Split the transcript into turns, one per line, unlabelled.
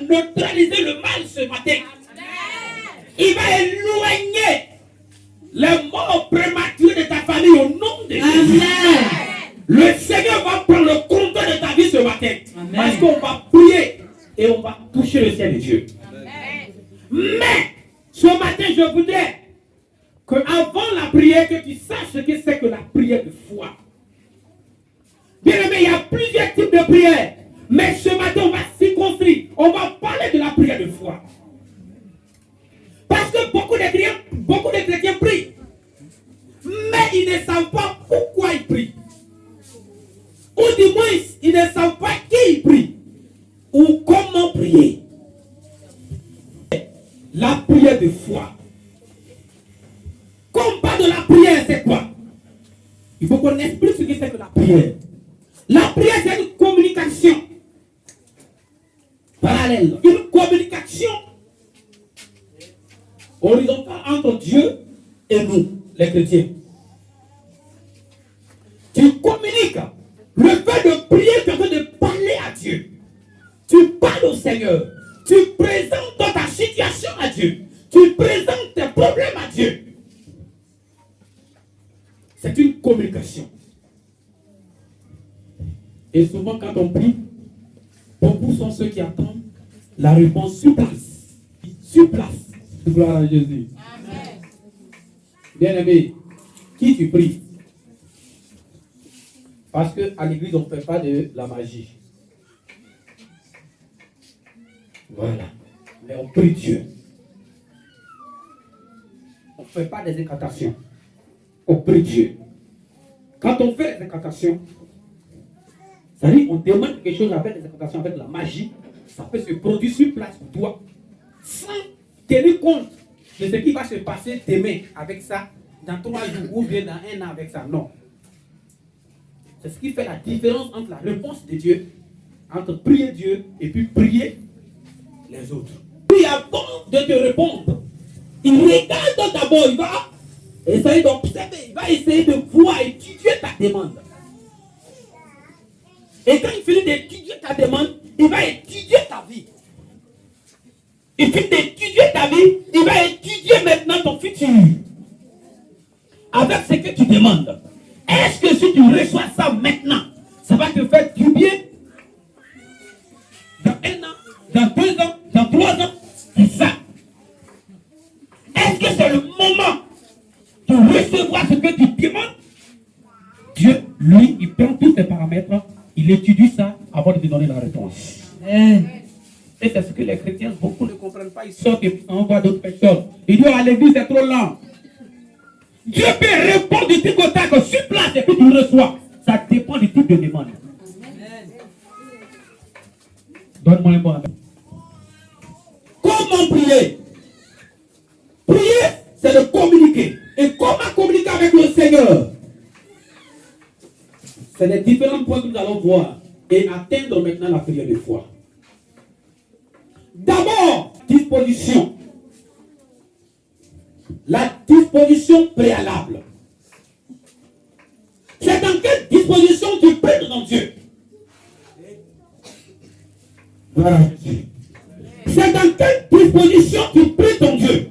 neutraliser le mal ce matin. Il va éloigner les morts prématurés de ta famille au nom de Jésus. Le Seigneur va prendre le contrôle de ta vie ce matin. Amen. Parce qu'on va prier et on va toucher le ciel de Dieu. Amen. Mais ce matin, je voudrais qu'avant la prière, que tu saches ce que c'est que la prière de foi. Bien aimé, il y a plusieurs types de prières. Mais ce matin, on va circonscrire. On va parler de la prière de foi. Parce que beaucoup de chrétiens prient. Mais ils ne savent pas pourquoi ils prient. Ou du moins, ils ne savent pas qui ils prient. Ou comment prier. La prière de foi. Quand on parle de la prière, c'est quoi? Il faut qu'on explique ce que c'est que la prière. La prière, c'est une communication parallèle. Une communication horizontale entre Dieu et nous, les chrétiens. Tu communiques. Le fait de prier, tu es en train de parler à Dieu. Tu parles au Seigneur. Tu présentes ta situation à Dieu. Tu présentes tes problèmes à Dieu. C'est une communication. Et souvent, quand on prie, beaucoup sont ceux qui attendent la réponse sur place. Sur place. Gloire à Jésus. Amen. Bien-aimé, qui tu pries? Parce qu'à l'église, on ne fait pas de la magie. Voilà. Mais on prie Dieu. On ne fait pas des incantations. On prie Dieu. Quand on fait des incantations, ça dit, on demande quelque chose avec des incantations, avec la magie, ça peut se produire sur place pour toi, sans tenir compte de ce qui va se passer demain avec ça, dans 3 jours ou bien dans 1 an avec ça. Non. C'est ce qui fait la différence entre la réponse de Dieu, entre prier Dieu et puis prier les autres. Puis avant de te répondre, il regarde d'abord, il va essayer d'observer, il va essayer de voir, étudier ta demande. Et quand il finit d'étudier ta demande, il va étudier ta vie. Il finit d'étudier ta vie, il va étudier maintenant ton futur. Avec ce que tu demandes. Est-ce que si tu reçois ça maintenant, ça va te faire du bien? Dans 1 an, dans 2 ans, dans 3 ans, c'est ça. Est-ce que c'est le moment de recevoir ce que tu demandes? Dieu, lui, il prend tous tes paramètres, il étudie ça avant de te donner la réponse. Et c'est ce que les chrétiens, beaucoup ne comprennent pas. Ils sortent et on voit d'autres personnes. Ils disent à l'église, c'est trop lent. Dieu peut répondre du tic au tac sur place et puis tu reçois. Ça dépend du type de demande. Donne-moi un bon amen. Comment prier? Prier, c'est de communiquer. Et comment communiquer avec le Seigneur? C'est les différents points que nous allons voir et atteindre maintenant la prière de foi. D'abord, disposition. La disposition préalable. C'est dans quelle disposition tu pries devant Dieu? Voilà. C'est dans quelle disposition tu pries ton Dieu?